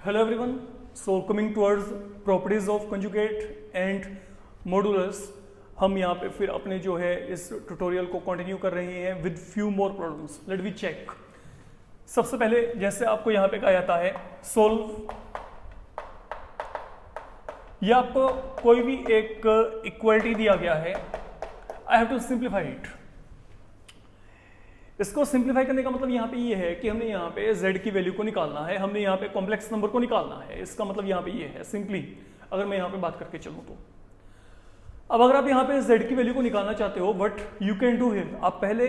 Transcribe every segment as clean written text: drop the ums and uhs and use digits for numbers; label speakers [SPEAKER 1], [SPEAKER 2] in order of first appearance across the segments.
[SPEAKER 1] Hello everyone. So coming towards properties of conjugate and modulus, हम यहाँ पे फिर अपने जो है इस ट्यूटोरियल को कंटिन्यू कर रहे हैं with few more problems. Let we check. सबसे पहले जैसे आपको यहाँ पे कहा जाता है सोल्व, ये आपको कोई भी एक इक्वलिटी दिया गया है, I have to simplify it. इसको सिंप्लीफाई करने का मतलब यहाँ पे ये है कि हमने यहाँ पे z की वैल्यू को निकालना है, हमने यहाँ पे कॉम्प्लेक्स नंबर को निकालना है. इसका मतलब यहाँ पे ये है सिंपली, अगर मैं यहाँ पे बात करके चलूँ तो. अब अगर आप यहाँ पे z की वैल्यू को निकालना चाहते हो, but you can do here, आप पहले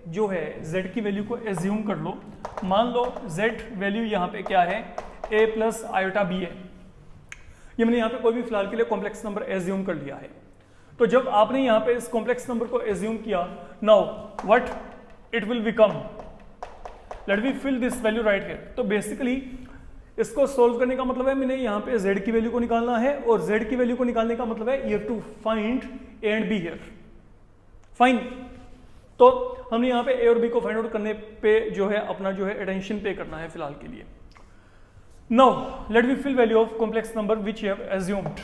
[SPEAKER 1] जो है z की वैल्यू को एज्यूम कर लो. मान लो z वैल्यू यहाँ पे क्या है, a प्लस आयोटा b है. ये मैंने यहाँ पे कोई भी फिलहाल के लिए कॉम्प्लेक्स नंबर एज्यूम कर लिया है. तो जब आपने यहाँ पे इस कॉम्प्लेक्स नंबर को एज्यूम किया, now what it will become, let me fill this value right here. तो बेसिकली इसको सोल्व करने का मतलब है मैंने यहाँ पे z की वैल्यू को निकालना है, और z की वैल्यू को निकालने का मतलब है you have to find a and b here. Fine. तो हमने यहाँ पे a और b को फाइंड आउट करने पे जो है अपना जो है अटेंशन पे करना है फिलहाल के लिए. Now let me fill value of complex number which you have assumed.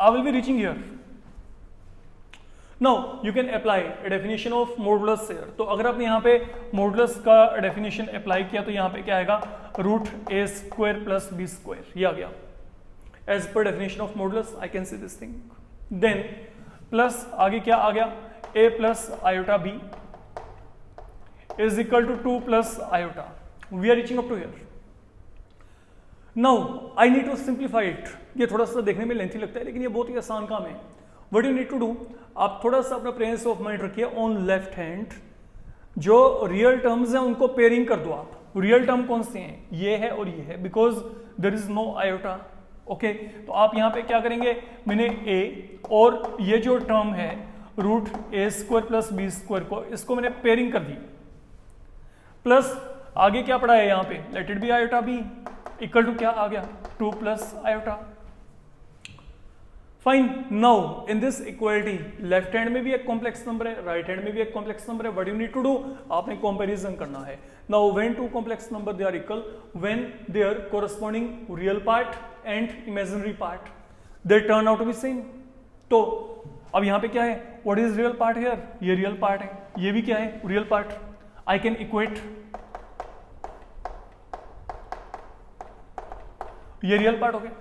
[SPEAKER 1] I will be reaching here. Now you can apply a definition of modulus here. तो अगर आपने यहाँ पे modulus का definition apply किया तो यहाँ पे क्या आएगा, root a square plus b square, ये आ गया. As per definition of modulus I can see this thing. Then plus आगे क्या आ गया, a plus iota b is equal to 2 plus iota. We are reaching up to here. Now I need to simplify it. ये थोड़ा सा देखने में lengthy लगता है लेकिन ये बहुत ही आसान काम है. What you need to do, आप थोड़ा सा अपना प्रेजेंस ऑफ माइंड रखिए. ऑन लेफ्ट हैंड जो रियल टर्म्स हैं उनको पेयरिंग कर दो. आप रियल टर्म कौन से हैं, ये है और ये है, because there is no iota. Okay, तो आप यहाँ पे क्या करेंगे, मैंने a और ये जो टर्म है root a square plus b square को, इसको मैंने पेयरिंग कर दी. प्लस आगे क्या पड़ा है यहाँ पे, let it be iota b equal to क्या आ गया, 2 plus iota. Fine. Now in this equality left hand में भी एक कॉम्प्लेक्स नंबर है, राइट हैंड में भी एक कॉम्प्लेक्स नंबर है. What you need to do, आपने कंपैरिजन करना है. Now when two complex number they are equal, when their corresponding real part and imaginary part they turn out to be same. तो अब यहाँ पे क्या है, what is real part here, ये रियल पार्ट है, ये भी क्या है, real part. I can equate, ये रियल पार्ट हो गया.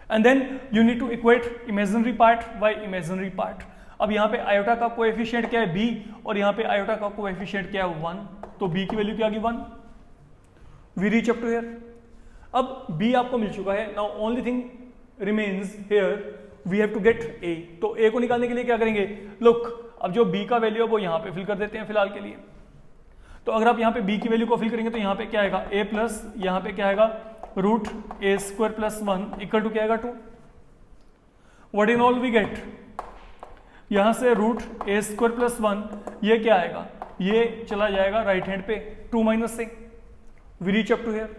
[SPEAKER 1] And then you need to equate imaginary part by imaginary part. अब यहाँ पे आयोटा का कोएफिशिएंट क्या है, b, और यहाँ पे आयोटा का कोएफिशिएंट क्या है, 1. तो b की वैल्यू क्या आ गई, 1. We reach up to here. अब b आपको मिल चुका है. Now only thing remains here, we have to get a. तो a को निकालने के लिए क्या करेंगे, look, अब जो b का वैल्यू है वो यहाँ पे फिल कर देते हैं फिलहाल के लिए. तो अगर आप यहाँ पे b की वैल्यू को फिल करेंगे तो यहाँ पे क्या आएगा, a प्लस यहाँ पे क्या आएगा, root a square plus 1 equal to क्या आएगा, 2. What in all we get, यहां से रूट a स्क्वायर प्लस 1, ये क्या आएगा, ये चला जाएगा राइट हैंड पे, 2 माइनस से. We reach up to here.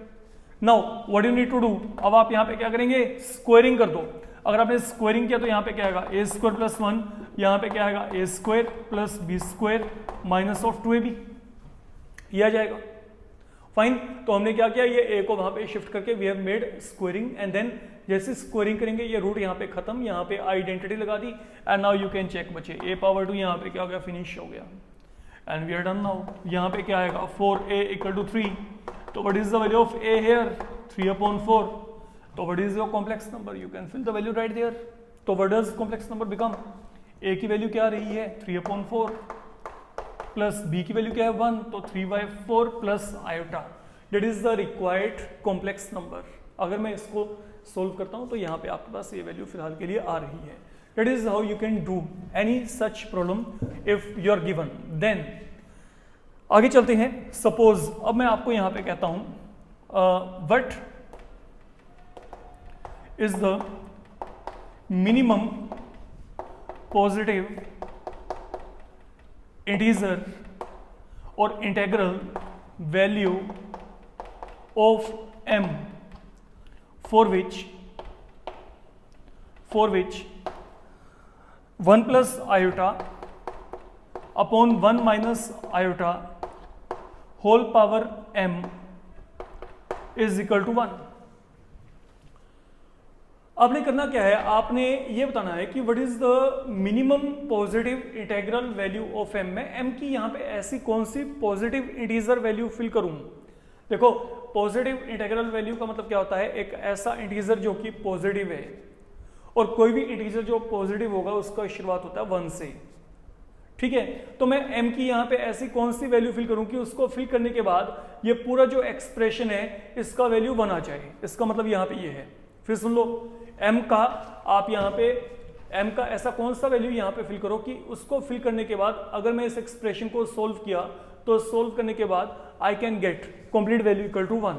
[SPEAKER 1] Now what you need to do, अब आप यहाँ पे क्या करेंगे, स्क्वायरिंग कर दो. अगर आपने स्क्वायरिंग किया तो यहाँ पे क्या आएगा, a स्क्वायर प्लस 1, यहाँ पे क्या आएगा, a square plus b square minus of 2ab, ये आ जाएगा. फाइन. तो हमने क्या किया, ये a को वहां पे शिफ्ट करके we have made squaring, and then जैसे स्क्वायरिंग करेंगे ये रूट यहाँ पे खत्म, यहाँ पे आइडेंटिटी लगा दी, and now you can check बच्चे, a पावर 2 यहाँ पे क्या हो गया, फिनिश हो गया, and we are done. Now यहाँ पे क्या आएगा, 4a इक्वल टू 3. तो what is the value of a here, 3/4. तो what is your complex number, you can fill the value right there. तो what does complex number become, a की value क्या आ रही है, 3/4 प्लस b की value क्या है, 1, तो 3/4 plus iota. That is the required complex number. अगर मैं इसको सोल्व करता हूं तो यहाँ पे आपके पास ये वैल्यू फिलहाल के लिए आ रही है. That is how you can do any such problem if you are given. Then आगे चलते हैं. सपोज अब मैं आपको यहाँ पे कहता हूं what is the minimum positive integer और integral value of m for which 1 plus iota upon 1 minus iota whole power m is equal to 1। आपने करना क्या है, आपने ये बताना है कि what is the minimum positive integral value of m। मैं m की यहाँ पे ऐसी कौन सी पॉजिटिव इंटीजर वैल्यू फिल करूं। देखो पॉजिटिव इंटीग्रल वैल्यू का मतलब क्या होता है, एक ऐसा इंटीजर जो कि पॉजिटिव है, और कोई भी इंटीजर जो पॉजिटिव होगा उसका शुरुआत होता है 1 से, ठीक है। तो मैं m की यहाँ पे ऐसी कौन सी वैल्यू फिल करूं कि उसको फिल करने के बाद ये पूरा जो एक्सप्रेशन है इसका वैल्यू 1 आ जाए। इसका मतलब यहाँ पे ये है, फिर सुन लो, m का आप यहाँ पे m का ऐसा कौन सा वैल्यू यहाँ पे फिल करो कि उसको फिल करने के बाद अगर मैं इस एक्सप्रेशन को सोल्व किया तो सोल्व करने के बाद I can get complete value equal to 1।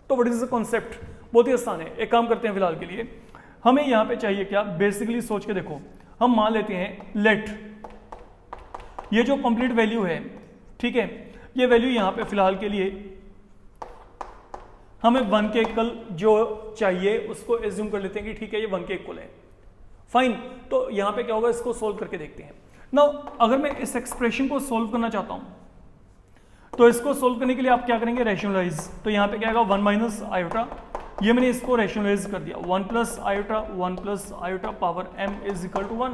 [SPEAKER 1] तो व्हाट इज द कॉन्सेप्ट, बहुत ही आसान है। एक काम करते हैं फिलहाल के लिए, हमें यहाँ पे चाहिए क्या, बेसिकली सोच के देखो, हम मान लेते हैं लेट ये जो कंप्लीट वैल्यू है, ठीक है, ये वैल्यू यहाँ पे फिलहाल के लिए हमें 1 के इक्वल जो चाहिए उसको एज्यूम कर लेते हैं कि ठीक है ये 1 के इक्वल है, फाइन। तो यहाँ पे क्या होगा, इसको सोल्व करके देखते हैं। नाउ अगर मैं इस एक्सप्रेशन को सोल्व करना चाहता हूं तो इसको सोल्व करने के लिए आप क्या करेंगे, रैशनलाइज। तो यहाँ पे क्या आएगा 1 माइनस आयोटा, ये मैंने इसको रैशनलाइज कर दिया, 1 plus iota 1 plus iota power m is equal to 1,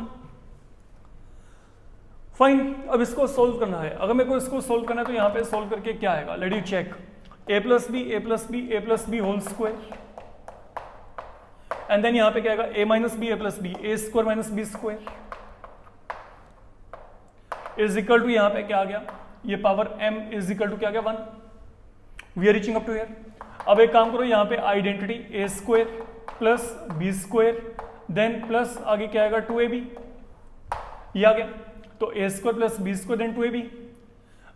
[SPEAKER 1] fine. अब इसको सोल्व करना है, अगर मेरे को इसको सोल्व करना है तो यहाँ पे सोल्व करके क्या आएगा, let you check, a plus B A plus B A plus B whole square, and then यहाँ पे क्या आएगा a minus B A plus B A square minus B square is equal to, यहाँ पे क्या आ गया, ये power m is equal to क्या आ गया 1। We are reaching up to here. अब एक काम करो, यहाँ पे identity A square plus b square then plus आगे क्या आएगा 2ab, ये आ गया। तो a square plus b square then 2ab,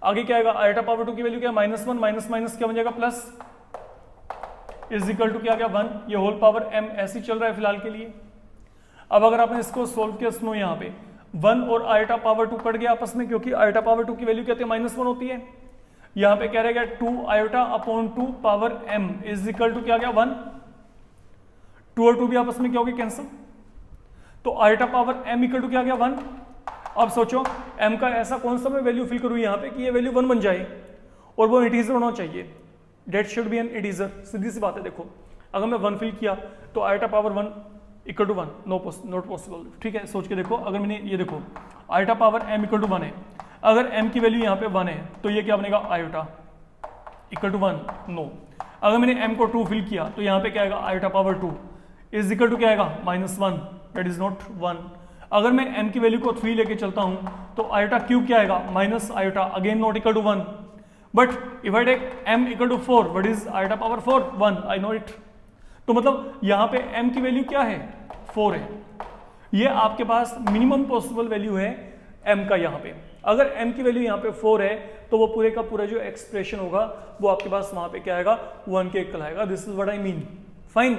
[SPEAKER 1] आगे क्या आएगा, आयोटा पावर 2 की वैल्यू क्या, माइनस 1 माइनस माइनस क्या बन जाएगा प्लस, इज इक्वल टू क्या आ गया 1। ये होल पावर m ऐसे ही चल रहा है फिलहाल के लिए। अब अगर आपने इसको सोल्व किया, सुनो यहाँ पे 1 और आयोटा पावर 2 कट गया आपस में, क्योंकि आयोटा पावर 2 की वैल्यू कहते हैं माइनस 1 होती है। यहाँ पे क्या रहेगा 2 iota upon 2 power m is equal to क्या आ गया 1। 2 और 2 भी आपस में क्या हो गया, कैंसिल। तो iota power m equal to क्या आ गया 1। अब सोचो m का ऐसा कौन सा मैं वैल्यू फिल करूं यहाँ पे कि ये वैल्यू 1 बन जाए, और वो इंटीजर होना चाहिए, that should be an integer. सीधी सी बात है, देखो अगर मैं 1 फिल किया तो iota power 1 equal to 1 not possible, ठीक है। सोच के देखो, अगर मैंने ये देखो iota power m equal to 1 है, अगर m की वैल्यू यहाँ पे 1 है तो ये क्या बनेगा, आयोटा इक्वल टू 1 नो। अगर मैंने m को 2 फिल किया तो यहाँ पे क्या आएगा, iota power 2 is equal to क्या आएगा माइनस 1, दैट इज नॉट 1। अगर मैं m की वैल्यू को 3 लेके चलता हूं तो आयोटा क्यूब क्या आएगा, minus iota again not equal to 1। But if I take m equal to 4, what is iota power 4 1, I know it. तो मतलब यहाँ पे m की वैल्यू क्या है, 4 है। ये आपके पास मिनिमम पॉसिबल वैल्यू है m का। यहाँ पे अगर m की वैल्यू यहाँ पे 4 है तो वो पूरे का पूरा जो एक्सप्रेशन होगा वो आपके पास वहां पे क्या आएगा, 1 के इक्वल आएगा। This is what I mean, fine.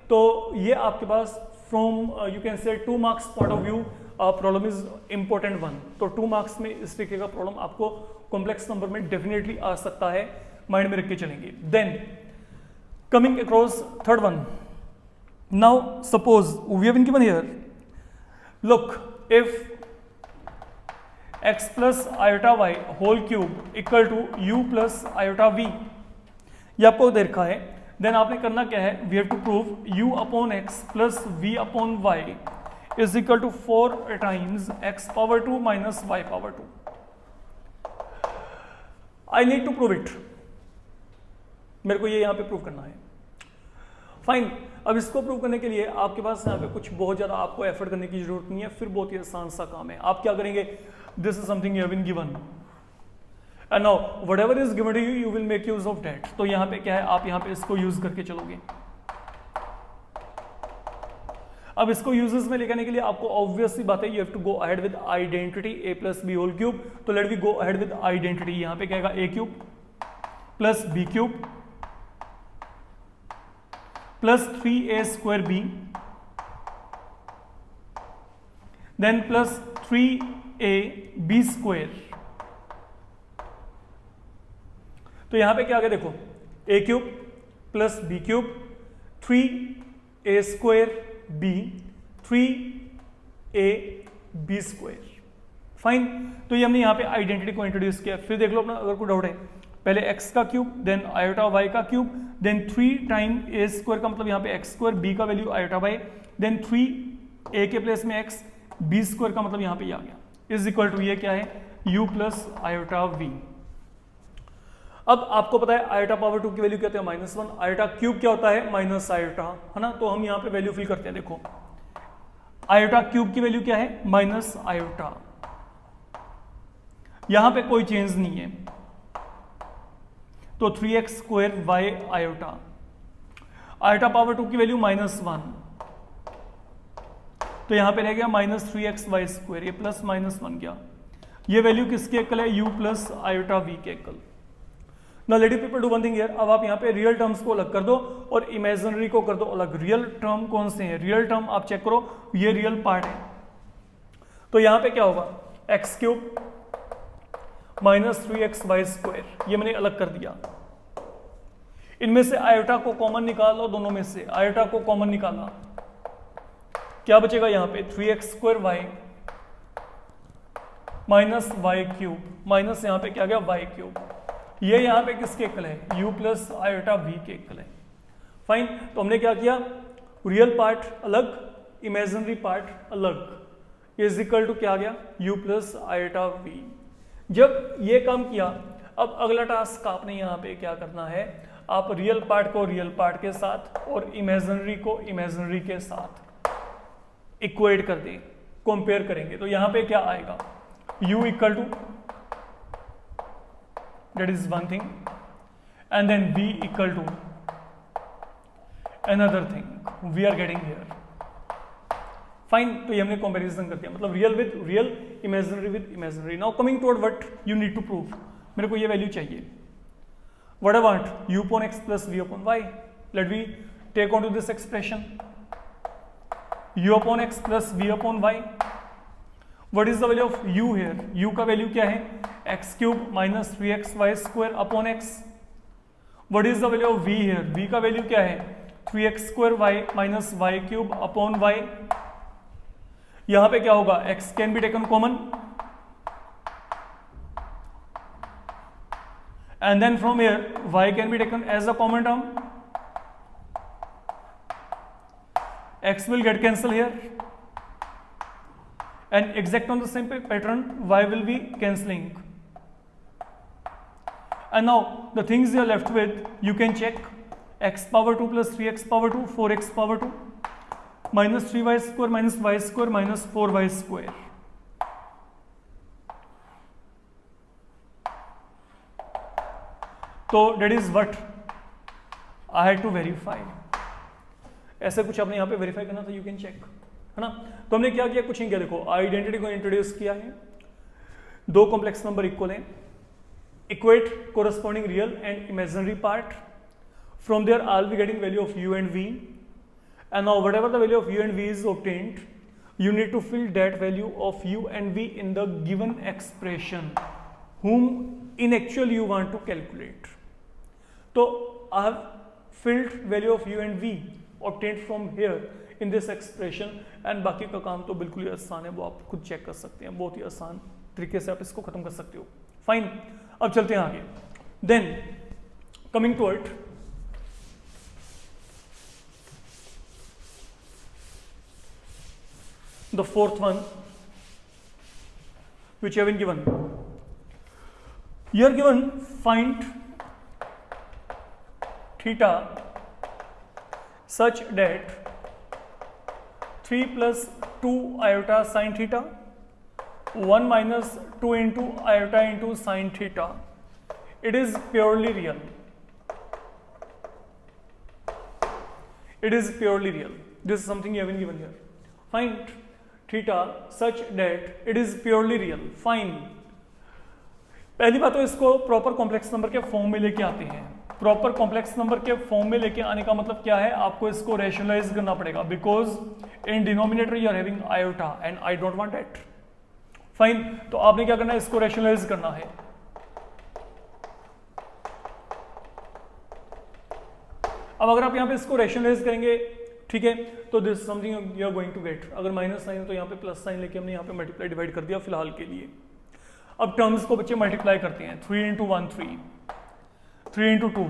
[SPEAKER 1] तो ये आपके पास from you can say 2 marks point of view problem is important 1। तो 2 मार्क्स में इस तरीके का प्रॉब्लम आपको कॉम्प्लेक्स नंबर में डेफिनेटली आ सकता है, माइंड में रख के चलेंगे। Then coming across third one, now suppose we have been given here, look, if x plus iota y whole cube equal to u plus iota v, ये आपको दे रखा है, देन आपने करना क्या है, we have to prove u upon x plus v upon y is equal to 4 times x power 2 minus y power 2। I need to prove it, मेरे को ये यहाँ पे प्रूव करना है, फाइन। अब इसको प्रूव करने के लिए आपके पास यहाँ पे कुछ बहुत ज्यादा आपको एफर्ट करने की जरूरत नहीं है, फिर बहुत ही आसान सा काम है। आप क्या करेंगे, this is something you have been given and now whatever is given to you, you will make use of that. तो यहाँ पे क्या है, आप यहाँ पे इसको यूज करके चलोगे। अब इसको यूजेस में लेकर आने के लिए आपको ऑब्वियस सी बात है, you have to go ahead with identity a plus B whole cube. तो let we go ahead with identity, यहाँ पे क्या आएगा a cube plus b cube plus 3a square b then plus 3a b square. तो यहां पे क्या आ गया, देखो a cube plus b cube 3a square b 3a b square, fine. तो ये हमने यहां पे आइडेंटिटी को इंट्रोड्यूस किया। फिर देख लो अपना, अगर कोई डाउट है पहले x का क्यूब, देन आयोटा y का cube, then 3 time a square का मतलब यहाँ पे x स्क्वायर, b का value iota y, then 3 a के प्लेस में x, b स्क्वायर का मतलब यहाँ पे ये आ गया, इज इक्वल टू ये क्या है u प्लस आयोटा v। अब आपको पता है आयोटा पावर 2 की वैल्यू क्या होती है -1, आयोटा क्यूब क्या होता है माइनस आयोटा, है ना। तो हम यहाँ पे वैल्यू फिल करते हैं, देखो आयोटा क्यूब की वैल्यू क्या है माइनस आयोटा, यहां पे कोई चेंज नहीं है, तो 3x square y iota, iota power 2 की वैल्यू -1, तो यहां पे रह गया -3x वाई स्क्वायर, ये प्लस -1 गया, ये वैल्यू किसके इक्वल है u प्लस आयोटा v के equal. Now let people do one thing here, अब आप यहाँ पे रियल टर्म्स को अलग कर दो और इमेजिनरी को कर दो अलग। रियल टर्म कौन से हैं, रियल टर्म आप चेक करो, ये रियल पार्ट है, तो यहाँ पे क्या होगा x cube -3x y square, ये मैंने अलग कर दिया। इनमें से आयोटा को कॉमन निकाल लो, दोनों में से आयोटा को कॉमन निकाला, क्या बचेगा यहाँ पे 3x square y minus y cube, minus यहाँ पे क्या गया वाई क्यूब, ये यहाँ पे किसके इक्वल है u प्लस आयोटा v के इक्वल है। फाइन, तो हमने क्या किया, रियल पार्ट अलग, इमेजिनरी पार्ट अलग, इज इक्वल टू क्या आ गया u प्लस आयोटा v। जब ये काम किया, अब अगला टास्क आपने यहाँ पे क्या करना है, आप रियल पार्ट को रियल पार्ट के साथ और इमेजिनरी को इमेजिनरी के साथ इक्वेट कर दें, कंपेयर करेंगे, तो यहाँ पे क्या आएगा u equal to, that is one thing, and then v equal to another thing we are getting here। Fine, तो ये हमने कंपैरिजन कर दिया, मतलब real with real, imaginary with imaginary. Now coming toward what you need to prove, मेरे को ये value चाहिए, what I want u upon x plus v upon y, let me take on to this expression u upon x plus v upon y। What is the value of u here, u का value क्या है x cube minus 3x y square upon x। What is the value of v here, v का value क्या है 3x square y minus y cube upon y। यहां पे क्या होगा x can be taken common, and then from here y can be taken as a common term, x will get cancelled here, and exact on the same pattern y will be cancelling, and now the things you are left with, you can check x power 2 plus 3x power 2, 4x power 2 minus 3y square minus y square minus 4y square। तो that is what I had to verify, ऐसे कुछ आपने यहाँ पे verify करना था, you can check, है ना। तो हमने क्या किया, कुछ नहीं किया, देखो आइडेंटिटी को इंट्रोड्यूस किया है, दो कॉम्प्लेक्स नंबर इक्वल हैं, equate corresponding real and imaginary part, from there I'll be getting value of u and v, and now whatever the value of u and v is obtained, you need to fill that value of u and v in the given expression whom in actual you want to calculate। तो I have filled value of u and v obtained from here in this expression, and बाकी का काम तो बिल्कुल ही आसान है, वो आप खुद चेक कर सकते हैं, बहुत ही आसान तरीके से आप इसको खत्म कर सकते हो। फाइन, अब चलते हैं आगे। Then coming to it, the fourth one which have been given, you are given find theta such that 3 plus 2 iota sin theta 1 minus 2 into iota into sin theta, it is purely real, it is purely real, this is something you have been given here। Find theta such that it is purely real। Fine, पहली बात तो इसको proper complex number के form में लेके आते हैं। Proper complex number के फॉर्म में लेके आने का मतलब क्या है, आपको इसको रैशनलाइज करना पड़ेगा, because in denominator you are having iota and I don't want that. Fine, तो आपने क्या करना है, इसको रैशनलाइज करना है। अब अगर आप यहां पे इसको रैशनलाइज करेंगे, ठीक है, तो this something you are going to get. अगर माइनस साइन है तो यहाँ पे प्लस साइन लेके हमने यहाँ पे मल्टीप्लाई डिवाइड कर दिया फिलहाल के लिए। अब टर्म्स को बच्चे मल्टीप्लाई करते हैं, 3 into 1 3, 3 into 2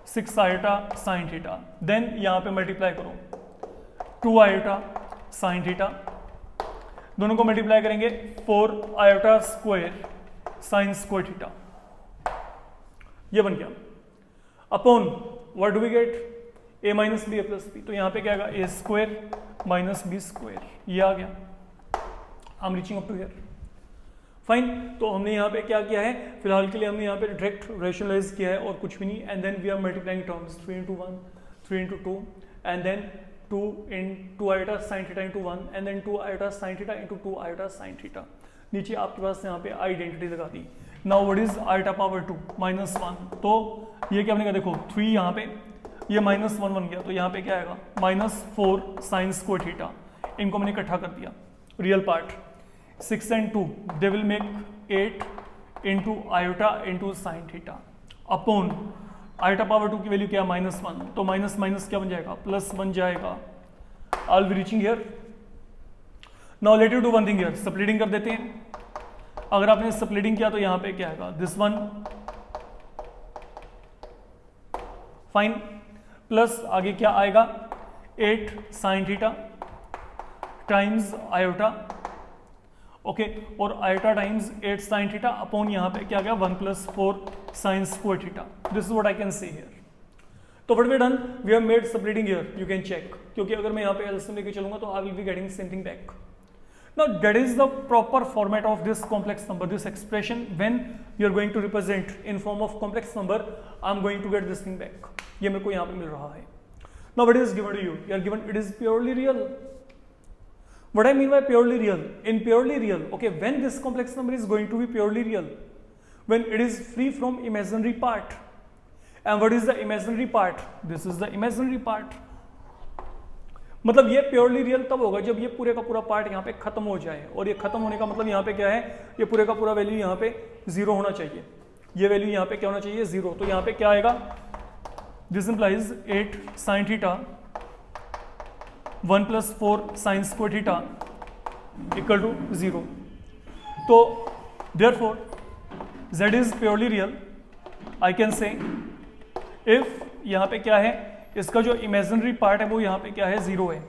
[SPEAKER 1] 6 iota sine theta, then यहां पे मल्टीप्लाई करो 2 आयोटा साइन थीटा, दोनों को मल्टीप्लाई करेंगे 4 iota square sine square theta, ये बन गया upon what do we get a minus B A plus b, तो यहां पे क्या आएगा a square minus B square, ये आ गया। I am reaching up to here, fine. तो हमने यहाँ पे क्या किया है, फिलहाल के लिए हमने यहाँ पे डायरेक्ट रेशनलाइज किया है और कुछ भी नहीं, and then we are multiplying terms 3 into 1 3 into 2 and then 2 iota sine theta into 1 and then 2 iota sine theta into 2 iota sine theta. नीचे आपके पास यहाँ पे आइडेंटिटी लगा दी। Now what is iota power 2 -1, तो ये क्या बनेगा, देखो 3 यहाँ पे, ये -1 बन गया, तो यहाँ पे क्या आएगा -4 साइन स्क्वायर थीटा, इनको मैंने इकट्ठा कर दिया, real part 6 and 2 they will make 8 into iota into sin theta upon iota power 2 की वैल्यू क्या है -1, तो माइनस माइनस क्या बन जाएगा प्लस बन जाएगा। आई will be reaching here. Now let you do one thing here, splitting कर देते हैं। अगर आपने स्प्लिटिंग किया तो यहां पे क्या आएगा, दिस वन फाइन, प्लस आगे क्या आएगा 8 sine theta times iota, okay और iota times 8 sine theta upon यहाँ पे क्या गया 1 + 4 sine square theta. This is what I can see here. तो what we done, we have made splitting here, you can check, क्योंकि अगर मैं यहाँ पे एलसीएम लेके चलूंगा तो I will be getting same thing back. Now that is the proper format of this complex number, this expression when you are going to represent in form of complex number, I am going to get this thing back. ये मेरे को यहाँ पे मिल रहा है। Now what is given to you, you are given it is purely real. What I mean by purely real? In purely real, okay, when this complex number is going to be purely real, when it is free from imaginary part. And what is the imaginary part? This is the imaginary part. मतलब ये purely real तब होगा जब ये पूरे का पूरा part यहाँ पे खत्म हो जाए, और ये खत्म होने का मतलब यहाँ पे क्या है, ये पूरे का पूरा वैल्यू यहाँ पे 0 होना चाहिए, ये वैल्यू यहाँ पे क्या होना चाहिए 0। तो यहाँ पे क्या आएगा, this implies 8 sine theta 1 + 4 sine square theta equal to 0। तो देयरफॉर z इज purely real. I can say if यहाँ पे क्या है, इसका जो इमेजिनरी पार्ट है वो यहाँ पे क्या है 0 है,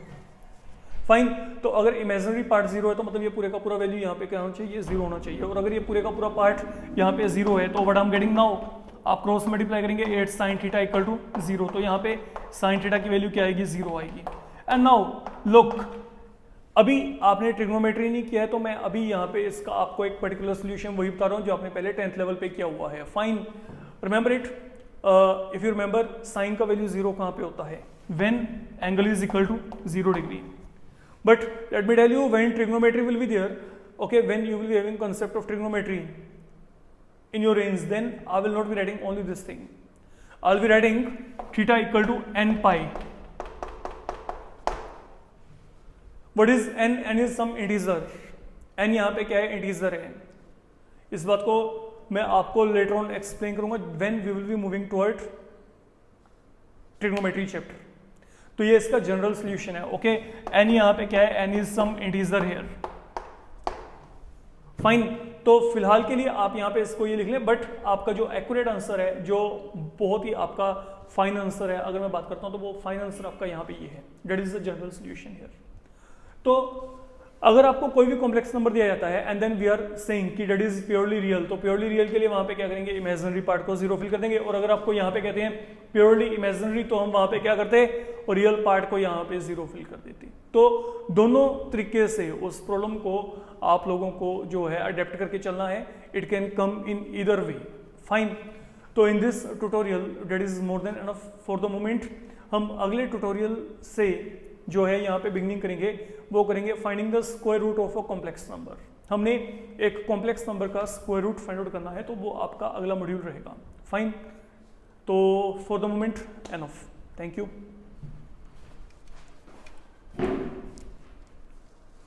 [SPEAKER 1] फाइन। तो अगर इमेजिनरी पार्ट 0 है तो मतलब ये पूरे का पूरा वैल्यू यहाँ पे क्या होना चाहिए 0 होना चाहिए, और अगर ये पूरे का पूरा पार्ट यहाँ पे 0 है तो what I am getting now, आप क्रॉस मल्टीप्लाई करेंगे 8 साइन थीटा इक्वल टू 0, तो यहाँ पे साइन थीटा की वैल्यू क्या आएगी 0 आएगी। एंड नाउ लुक, अभी आपने ट्रिग्नोमेट्री नहीं किया है तो मैं अभी यहाँ पे इसका आपको एक पर्टिकुलर सोल्यूशन वही बता रहा हूँ जो आपने पहले 10th लेवल पे किया हुआ है, fine. Remember it, if you remember sine का वैल्यू 0 कहाँ पे होता है, when angle is equal to 0 degree. But let me tell you, when trigonometry will be there, okay, when you will be having concept of trigonometry in your range, then I will not be writing only this thing. I'll be writing theta equal to n pi. What is n? n is some integer. n यहाँ पे क्या है, integer है। इस बात को मैं आपको लेटर ऑन एक्सप्लेन करूंगा when we will be moving toward trigonometry chapter. तो ये इसका जनरल सोल्यूशन है, ओके। n यहाँ पे क्या है, n is some integer here, fine. तो फिलहाल के लिए आप यहाँ पे इसको ये लिख लें, बट आपका जो एक्यूरेट आंसर है, जो बहुत ही आपका फाइन आंसर है, अगर मैं बात करता हूँ तो वो फाइन आंसर आपका यहाँ पे ये है, that is the general solution here. तो अगर आपको कोई भी कॉम्प्लेक्स नंबर दिया जाता है and then we are saying कि दैट इज प्योरली रियल, तो प्योरली रियल के लिए वहां पे क्या करेंगे, इमेजिनरी पार्ट को 0 फिल कर देंगे। और अगर आपको यहाँ पे कहते हैं प्योरली इमेजिनरी, तो हम वहां पे क्या करते हैं, और रियल पार्ट को यहाँ पे 0 फिल कर देते। तो दोनों तरीके से उस प्रॉब्लम को आप लोगों को जो है अडेप्ट करके चलना है। It can come in either way, fine. तो in this tutorial that is more than enough for the moment. हम अगले ट्यूटोरियल से जो है यहाँ पे बिगनिंग करेंगे, वो करेंगे finding the square root of a complex number. हमने एक कॉम्प्लेक्स नंबर का स्क्वायर रूट फाइंड आउट करना है, तो वो आपका अगला मॉड्यूल रहेगा, फाइन। तो for the moment enough, thank you.